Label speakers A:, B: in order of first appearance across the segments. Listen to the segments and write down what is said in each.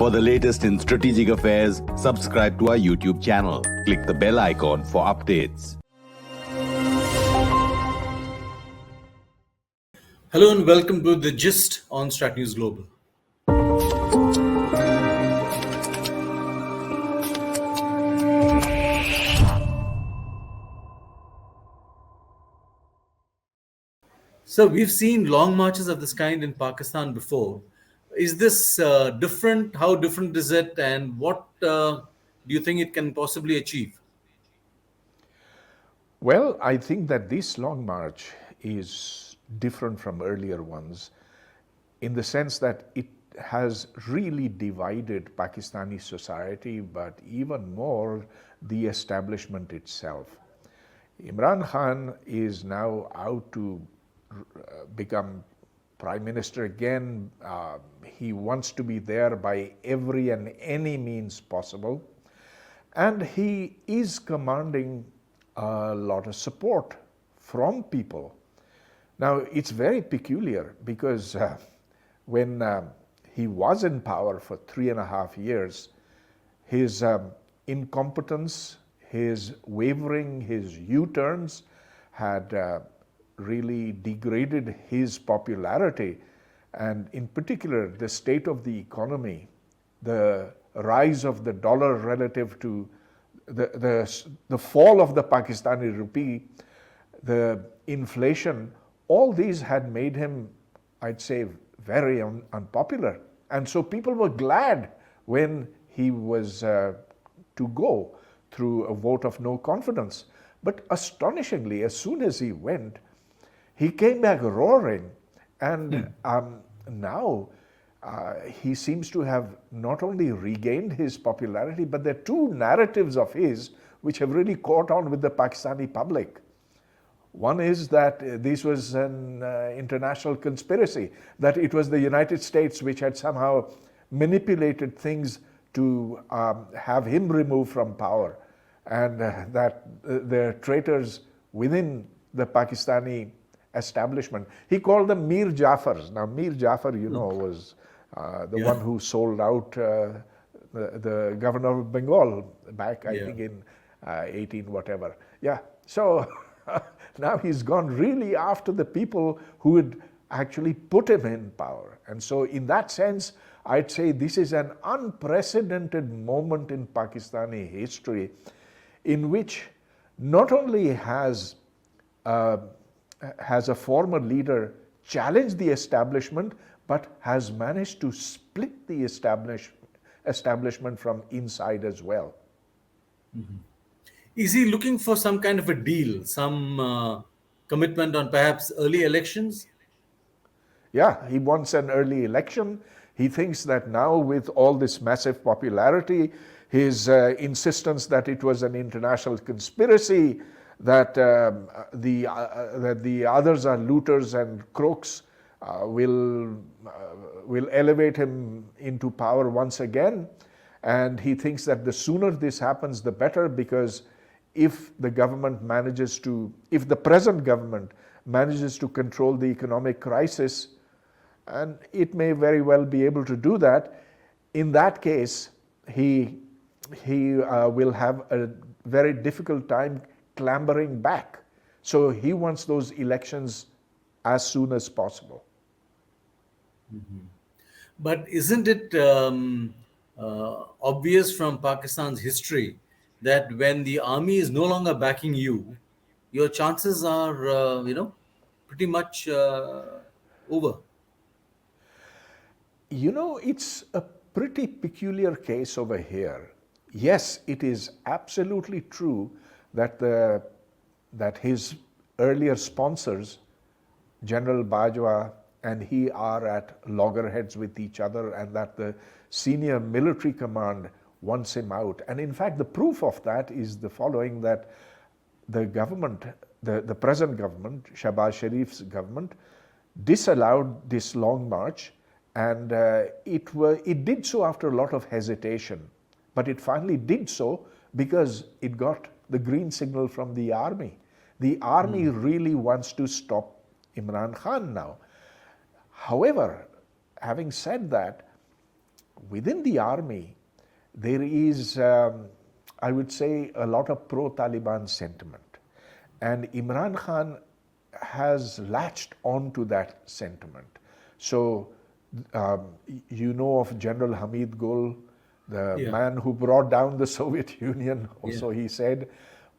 A: For the latest in strategic affairs, subscribe to our YouTube channel. Click the bell icon for updates.
B: Hello and welcome to The Gist on Strat News Global. So we've seen long marches of this kind in Pakistan before. Is this different? How different is it? And what do you think it can possibly achieve?
C: Well, I think that this long march is different from earlier ones in the sense that it has really divided Pakistani society, but even more the establishment itself. Imran Khan is now out to become prime minister again. He wants to be there by every and any means possible. And he is commanding a lot of support from people. Now, it's very peculiar because when he was in power for 3.5 years, his incompetence, his wavering, his U-turns had really degraded his popularity, and in particular the state of the economy, the rise of the dollar relative to the fall of the Pakistani rupee, the inflation, all these had made him, I'd say, very unpopular. And so people were glad when he was to go through a vote of no confidence. But astonishingly, as soon as he went, he came back roaring, and now he seems to have not only regained his popularity, but there are two narratives of his which have really caught on with the Pakistani public. One is that this was an international conspiracy, that it was the United States which had somehow manipulated things to have him removed from power, and that there are traitors within the Pakistani establishment. He called them Mir Jafars. Now, Mir Jafar, you know, was the one who sold out the governor of Bengal back, I think, in 18 whatever. Yeah, so now he's gone really after the people who had actually put him in power. And so in that sense, I'd say this is an unprecedented moment in Pakistani history in which not only has a former leader challenged the establishment, but has managed to split the establishment from inside as well.
B: Mm-hmm. Is he looking for some kind of a deal, some commitment on perhaps early elections?
C: Yeah, he wants an early election. He thinks that now with all this massive popularity, his insistence that it was an international conspiracy, that the others are looters and crooks, will elevate him into power once again. And he thinks that the sooner this happens, the better, because if the present government manages to control the economic crisis, and it may very well be able to do that, in that case, he will have a very difficult time clambering back. So he wants those elections as soon as possible.
B: Mm-hmm. But isn't it obvious from Pakistan's history that when the army is no longer backing you, your chances are, pretty much over?
C: You know, it's a pretty peculiar case over here. Yes, it is absolutely true that his earlier sponsors, General Bajwa and he, are at loggerheads with each other, and that the senior military command wants him out. And in fact, the proof of that is the following, that the government, the present government, Shehbaz Sharif's government, disallowed this long march, and it did so after a lot of hesitation. But it finally did so because it got the green signal from the army. The army really wants to stop Imran Khan now. However, having said that, within the army, there is, I would say, a lot of pro-Taliban sentiment. And Imran Khan has latched onto that sentiment. So, you know of Gen.Hamid Gul, the man who brought down the Soviet Union. Also, he said,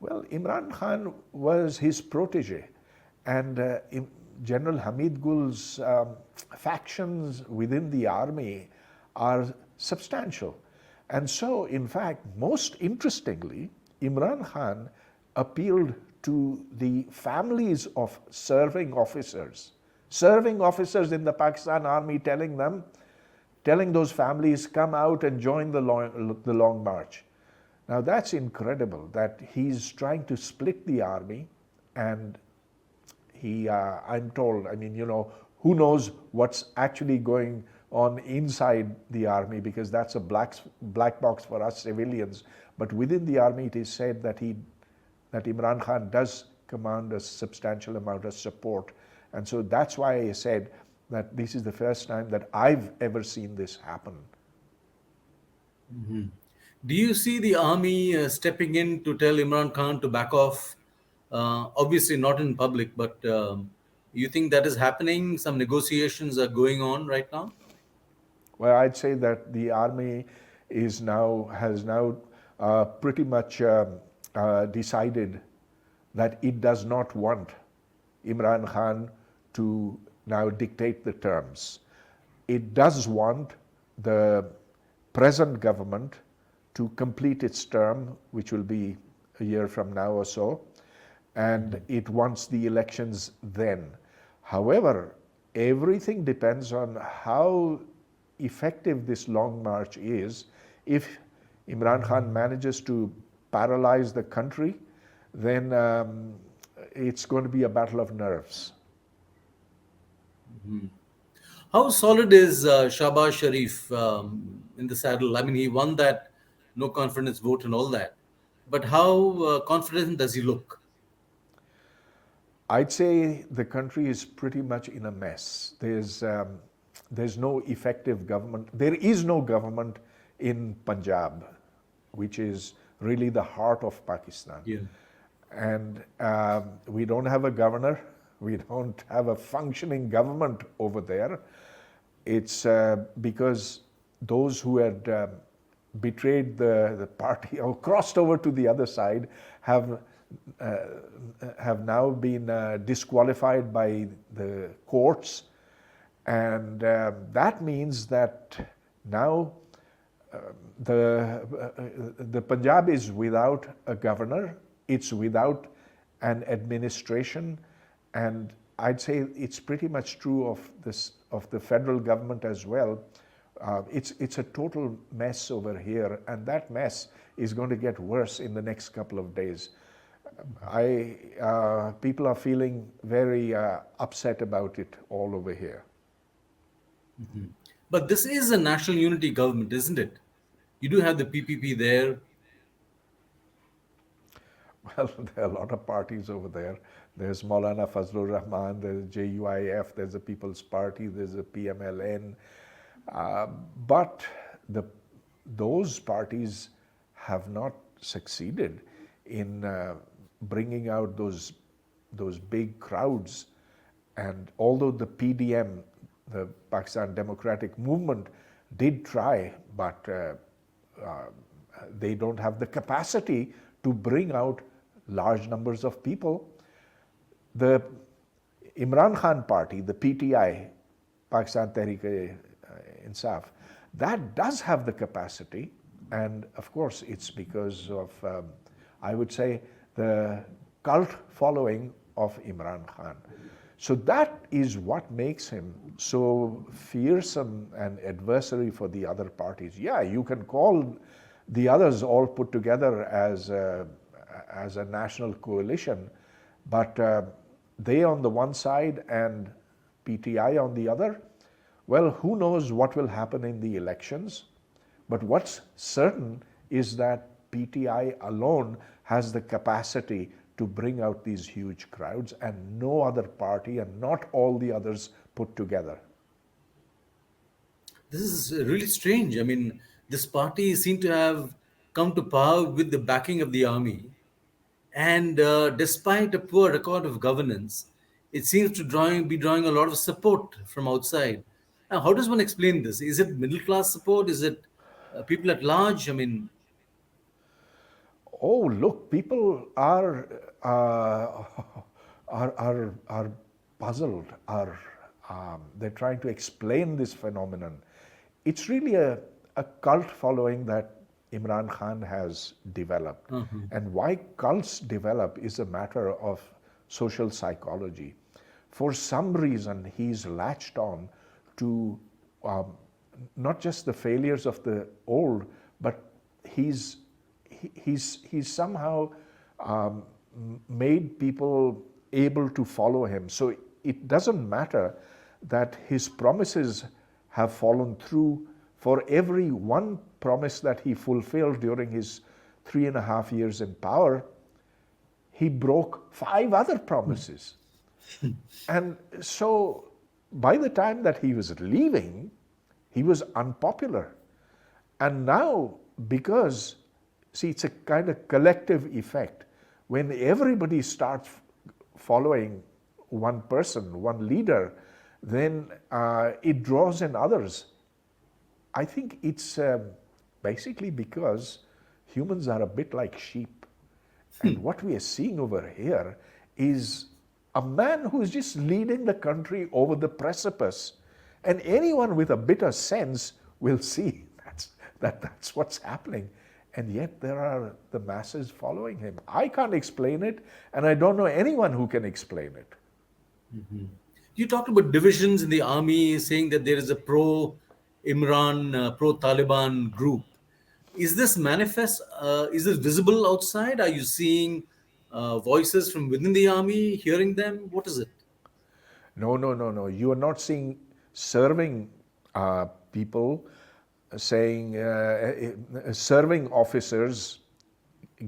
C: well, Imran Khan was his protege. And Gen.Hamid Gul's factions within the army are substantial. And so, in fact, most interestingly, Imran Khan appealed to the families of serving officers in the Pakistan army, telling those families, come out and join the long march. Now that's incredible that he's trying to split the army, and he, I'm told, I mean, you know, who knows what's actually going on inside the army, because that's a black box for us civilians. But within the army, it is said that Imran Khan does command a substantial amount of support. And so that's why I said that this is the first time that I've ever seen this happen.
B: Mm-hmm. Do you see the army stepping in to tell Imran Khan to back off? Obviously not in public, but you think that is happening? Some negotiations are going on right now?
C: Well, I'd say that the army has now pretty much decided that it does not want Imran Khan to now dictate the terms. It does want the present government to complete its term, which will be a year from now or so, and it wants the elections then. However, everything depends on how effective this long march is. If Imran Khan manages to paralyze the country, then it's going to be a battle of nerves.
B: Mm-hmm. How solid is Shehbaz Sharif in the saddle? I mean, he won that no confidence vote and all that. But how confident does he look?
C: I'd say the country is pretty much in a mess. There's no effective government. There is no government in Punjab, which is really the heart of Pakistan.
B: Yeah.
C: And we don't have a governor. We don't have a functioning government over there. It's because those who had betrayed the party or crossed over to the other side have now been disqualified by the courts. And that means that now the Punjab is without a governor, it's without an administration, and I'd say it's pretty much true of the federal government as well. It's a total mess over here, and that mess is going to get worse in the next couple of days. People are feeling very upset about it all over here.
B: Mm-hmm. But this is a national unity government, isn't it? You do have the PPP there.
C: Well, there are a lot of parties over there. There's Maulana Fazlur Rahman, there's JUIF, there's the People's Party, there's the PMLN. But those parties have not succeeded in bringing out those big crowds. And although the PDM, the Pakistan Democratic Movement, did try, but they don't have the capacity to bring out large numbers of people. The Imran Khan party, the PTI, Pakistan Tehreek-e-Taliban, that does have the capacity, and of course it's because of, I would say, the cult following of Imran Khan. So that is what makes him so fearsome an adversary for the other parties. Yeah, you can call the others all put together as a national coalition, but they on the one side and PTI on the other, well, who knows what will happen in the elections. But what's certain is that PTI alone has the capacity to bring out these huge crowds, and no other party and not all the others put together.
B: This is really strange. I mean, this party seemed to have come to power with the backing of the army, and despite a poor record of governance, it seems to be drawing a lot of support from outside. Now, how does one explain this? Is it middle class support? Is it people at large? I mean,
C: Oh, look, people are are puzzled. They're trying to explain this phenomenon. It's really a cult following that Imran Khan has developed, and why cults develop is a matter of social psychology. For some reason, he's latched on to um, not just the failures of the old, but he's he's somehow um, made people able to follow him. So it doesn't matter that his promises have fallen through. For every one promise that he fulfilled during his 3.5 years in power, he broke 5 other promises. And so by the time that he was leaving, he was unpopular. And now, because, see, it's a kind of collective effect. When everybody starts following one person, one leader, then it draws in others. I think it's basically because humans are a bit like sheep. And what we are seeing over here is a man who is just leading the country over the precipice. And anyone with a bit of sense will see that's what's happening. And yet there are the masses following him. I can't explain it, and I don't know anyone who can explain it.
B: you talked about divisions in the army, saying that there is a pro Imran, pro Taliban group. Is this manifest? Is this visible outside? Are you seeing voices from within the army, hearing them? What is it?
C: No, no, no, no. You are not seeing serving people saying, serving officers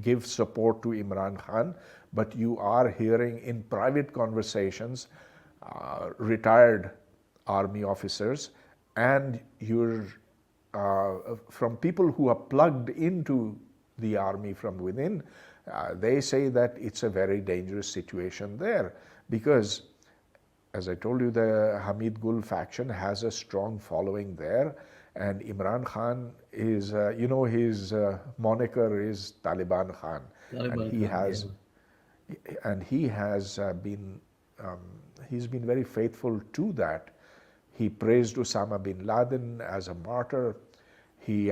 C: give support to Imran Khan, but you are hearing in private conversations retired army officers, and you're from people who are plugged into the army from within. They say that it's a very dangerous situation there because, as I told you, the Hamid Gul faction has a strong following there, and Imran Khan is, his moniker is Taliban Khan,
B: Taliban
C: and he
B: Khan,
C: has, been, he's been very faithful to that. He praised Osama bin Laden as a martyr. He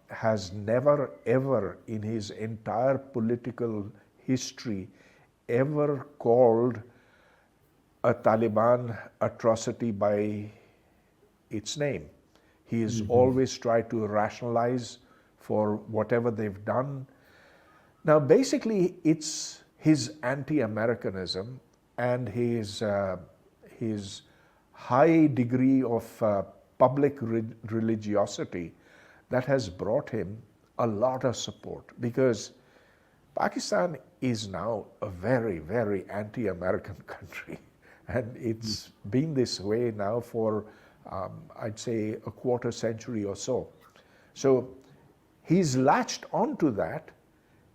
C: has never, ever in his entire political history ever called a Taliban atrocity by its name. He has always tried to rationalize for whatever they've done. Now, basically, it's his anti-Americanism and his high degree of public religiosity that has brought him a lot of support, because Pakistan is now a very, very anti-American country. And it's been this way now for, I'd say, a quarter century or so. So he's latched onto that.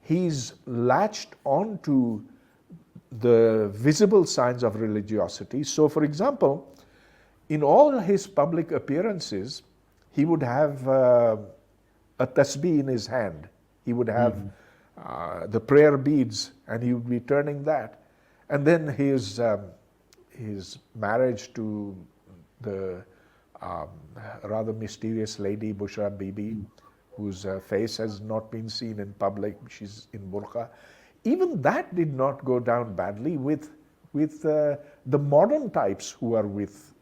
C: He's latched onto the visible signs of religiosity. So, for example, in all his public appearances, he would have a tasbih in his hand. He would have the prayer beads, and he would be turning that. And then his marriage to the rather mysterious lady, Bushra Bibi, whose face has not been seen in public. She's in burqa. Even that did not go down badly with the modern types who are with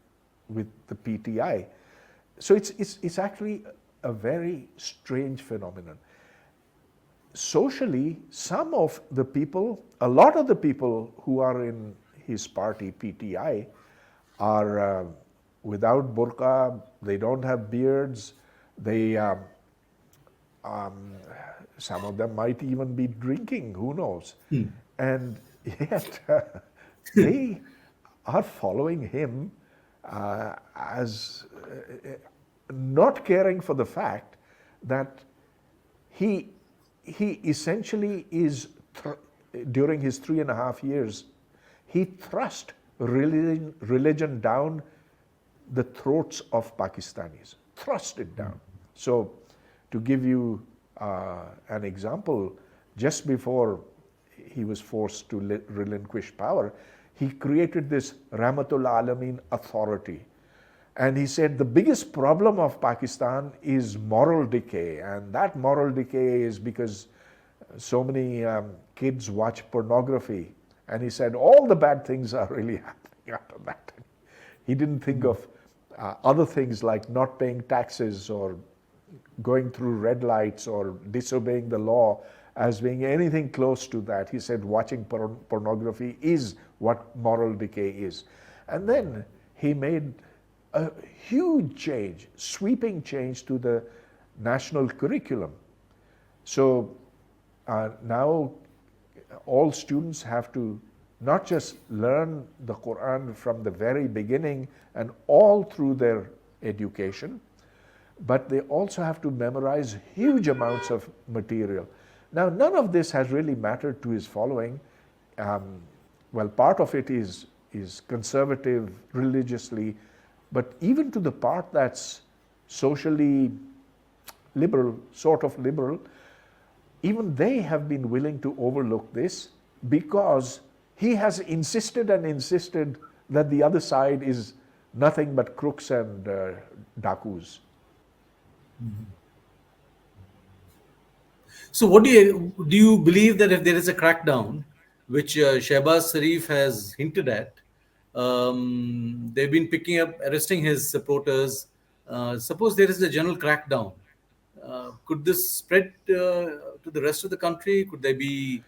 C: the PTI. So it's actually a very strange phenomenon. Socially, some of the people, a lot of the people who are in his party, PTI, are without burqa, they don't have beards, they, some of them might even be drinking, who knows? And yet they are following him as not caring for the fact that he essentially is, during his 3.5 years, he thrust religion down the throats of Pakistanis, thrust it down. So, to give you an example, just before he was forced to relinquish power, he created this Rahmatul Alameen authority. And he said the biggest problem of Pakistan is moral decay, and that moral decay is because so many kids watch pornography. And he said all the bad things are really happening out of that. He didn't think of other things like not paying taxes or going through red lights or disobeying the law as being anything close to that. He said watching pornography is what moral decay is. And then he made a huge change, sweeping change to the national curriculum. So now all students have to not just learn the Quran from the very beginning and all through their education, but they also have to memorize huge amounts of material. Now, none of this has really mattered to his following. Well, part of it is conservative religiously, but even to the part that's socially liberal, sort of liberal, even they have been willing to overlook this because he has insisted and insisted that the other side is nothing but crooks and dakus.
B: So, what do you believe that if there is a crackdown, which Shehbaz Sharif has hinted at, they've been arresting his supporters. Suppose there is a general crackdown. Could this spread to the rest of the country? Could there be?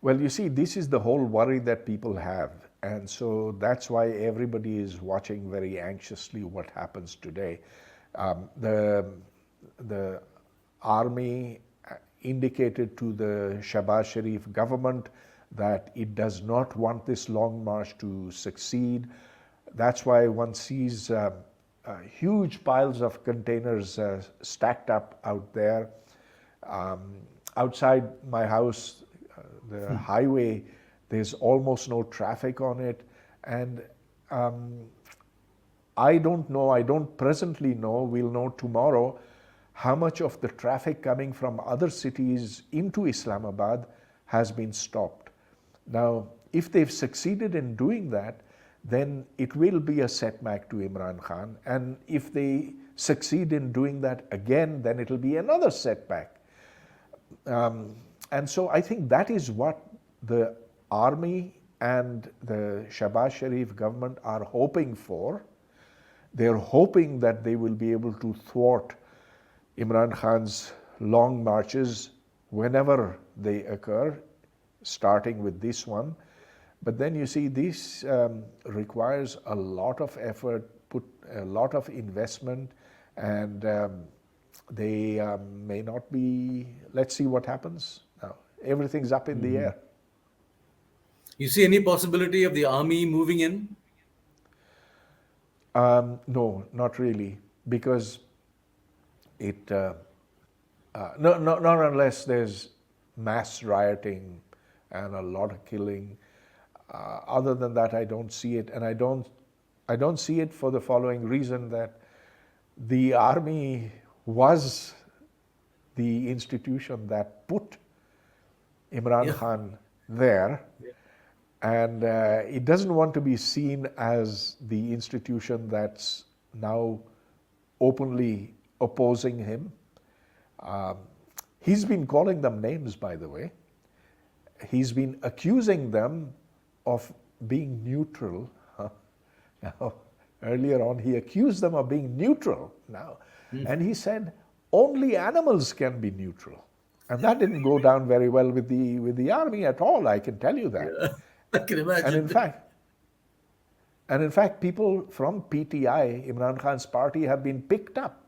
C: Well, you see, this is the whole worry that people have. And so that's why everybody is watching very anxiously what happens today. The army indicated to the Shehbaz Sharif government that it does not want this long march to succeed. That's why one sees huge piles of containers stacked up out there. Outside my house, the highway, there's almost no traffic on it. And I don't know, I don't presently know, we'll know tomorrow, how much of the traffic coming from other cities into Islamabad has been stopped. Now, if they've succeeded in doing that, then it will be a setback to Imran Khan. And if they succeed in doing that again, then it'll be another setback. And so I think that is what the army and the Shehbaz Sharif government are hoping for. They're hoping that they will be able to thwart Imran Khan's long marches whenever they occur, starting with this one. But then you see, this requires a lot of effort, put a lot of investment, and they may not be, let's see what happens. Now, everything's up in the air.
B: You see any possibility of the army moving in?
C: No, not really, because it, not unless there's mass rioting and a lot of killing. Other than that, I don't see it, and I don't see it for the following reason: that the army was the institution that put Imran Khan there, and it doesn't want to be seen as the institution that's now openly opposing him. He's been calling them names, by the way. He's been accusing them of being neutral. Now, earlier on, he accused them of being neutral now. And he said, only animals can be neutral. And that didn't go down very well with the army at all, I can tell you that.
B: Yeah, I can imagine.
C: And in fact, people from PTI, Imran Khan's party, have been picked up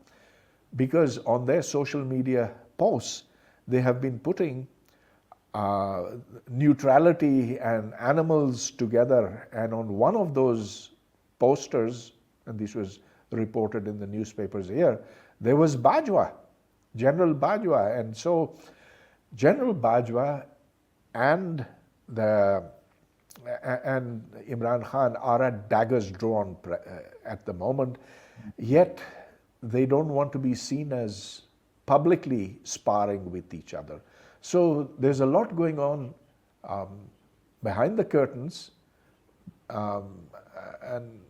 C: because on their social media posts, they have been putting neutrality and animals together. And on one of those posters, and this was reported in the newspapers here, there was Bajwa, General Bajwa. And so General Bajwa and Imran Khan are at daggers drawn at the moment, yet they don't want to be seen as publicly sparring with each other. So there's a lot going on behind the curtains, and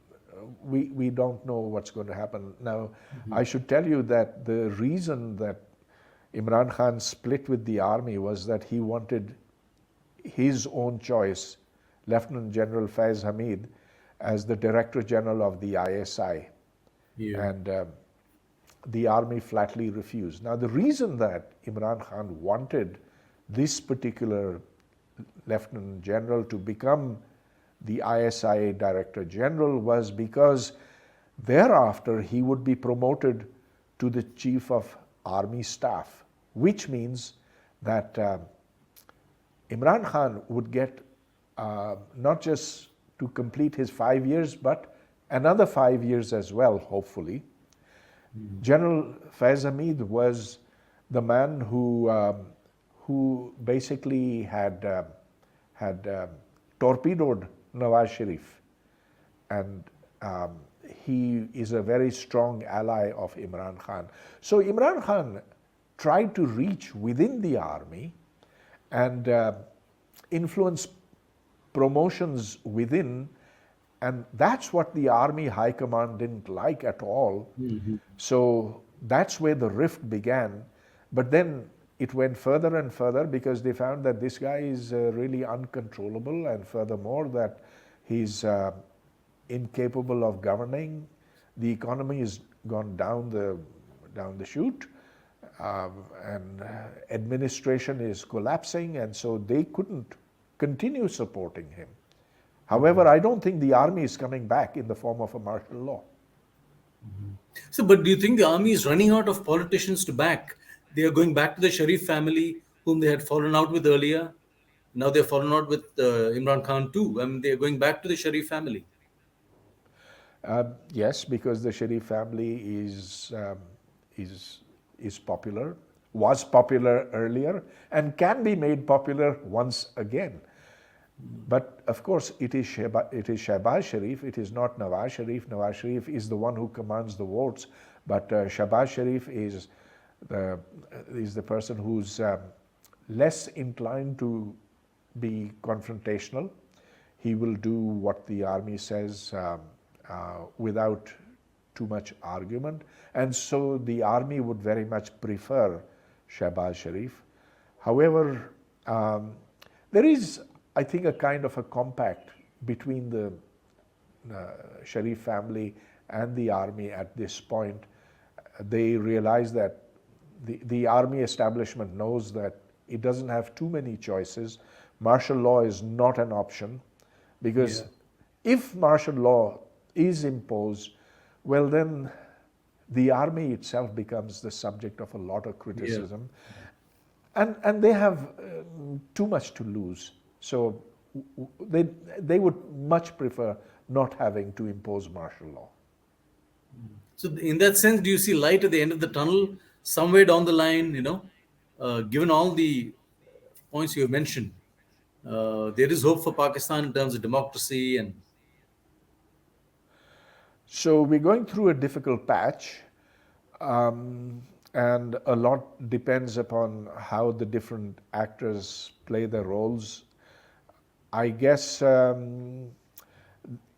C: we don't know what's going to happen. Now, I should tell you that the reason that Imran Khan split with the army was that he wanted his own choice, Lieutenant General Faiz Hamid, as the Director General of the ISI.
B: Yeah.
C: And the army flatly refused. Now, the reason that Imran Khan wanted this particular Lieutenant General to become the ISI Director General was because thereafter he would be promoted to the Chief of Army Staff, which means that Imran Khan would get not just to complete his 5 years, but another 5 years as well, hopefully. General Faiz Hamid was the man who basically had torpedoed Nawaz Sharif, and he is a very strong ally of Imran Khan. So Imran Khan tried to reach within the army and influence promotions within, and that's what the army high command didn't like at all. So that's where the rift began. But then it went further and further because they found that this guy is really uncontrollable, and furthermore that he's incapable of governing. The economy has gone down the chute, and administration is collapsing, and so they couldn't continue supporting him. However, I don't think the army is coming back in the form of a martial law.
B: So, but do you think the army is running out of politicians to back? They are going back to the Sharif family, whom they had fallen out with earlier. Now they're fallen out with Imran Khan too. I mean, they're going back to the Sharif family.
C: Yes, because the Sharif family is popular, was popular earlier, and can be made popular once again. But of course, it is Shehbaz Sharif, it is not Nawaz Sharif. Nawaz Sharif is the one who commands the votes, but Shehbaz Sharif is the person who's less inclined to be confrontational. He will do what the army says without too much argument, and so the army would very much prefer Shehbaz Sharif. However, there is, I think, a kind of a compact between the Sharif family and the army at this point. They realize that the army establishment knows that it doesn't have too many choices. Martial law is not an option, because if martial law is imposed, well then the army itself becomes the subject of a lot of criticism, and they have too much to lose. So they would much prefer not having to impose martial law.
B: So, in that sense, do you see light at the end of the tunnel somewhere down the line? Given all the points you have mentioned, there is hope for Pakistan in terms of democracy and.
C: So we're going through a difficult patch, and a lot depends upon how the different actors play their roles. I guess I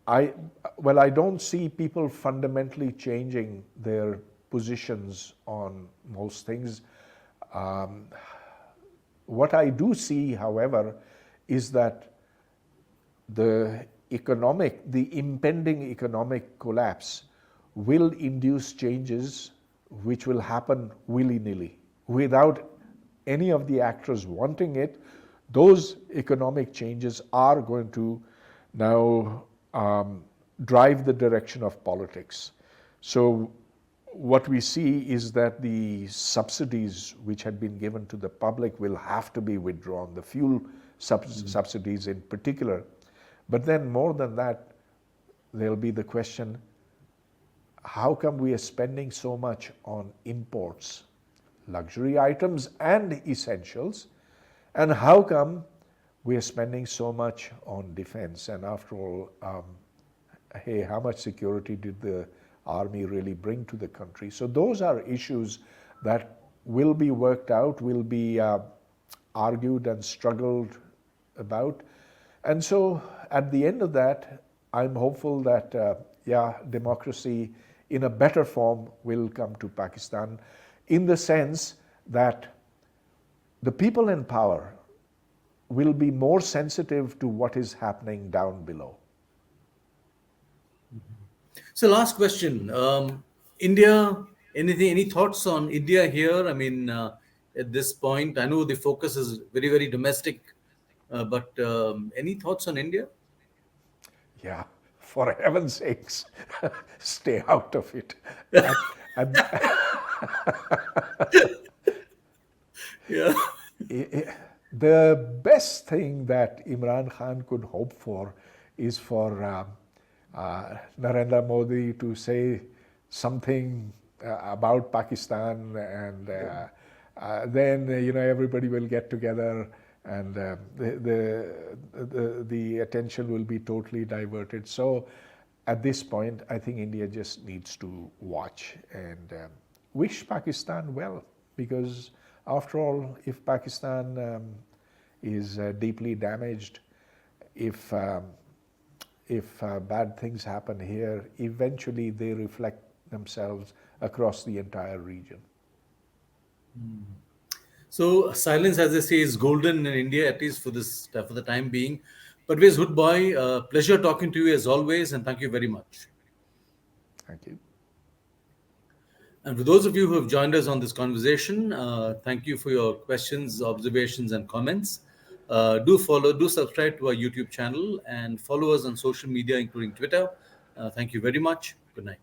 C: don't see people fundamentally changing their positions on most things. What I do see, however, is that the impending economic collapse will induce changes which will happen willy-nilly without any of the actors wanting it. Those economic changes are going to now drive the direction of politics. So what we see is that the subsidies which had been given to the public will have to be withdrawn, the fuel subsidies in particular. But then more than that, there'll be the question, how come we are spending so much on imports, luxury items and essentials, and how come we are spending so much on defense? And after all, hey, how much security did the army really bring to the country? So those are issues that will be worked out, will be argued and struggled about. And so at the end of that, I'm hopeful that, democracy in a better form will come to Pakistan, in the sense that the people in power will be more sensitive to what is happening down below.
B: So last question, India, any thoughts on India here? I mean, at this point, I know the focus is very, very domestic, but any thoughts on India?
C: Yeah, for heaven's sakes, stay out of it.
B: Yeah.
C: The best thing that Imran Khan could hope for is for Narendra Modi to say something about Pakistan, and then everybody will get together, and the attention will be totally diverted. So at this point, I think India just needs to watch and wish Pakistan well, because after all, if Pakistan is deeply damaged, if bad things happen here, eventually they reflect themselves across the entire region.
B: So silence, as they say, is golden in India, at least for the time being. Pervez Hoodbhoy, pleasure talking to you as always, and thank you very much.
C: Thank you.
B: And for those of you who have joined us on this conversation, thank you for your questions, observations, and comments. Do subscribe to our YouTube channel, and follow us on social media, including Twitter. Thank you very much. Good night.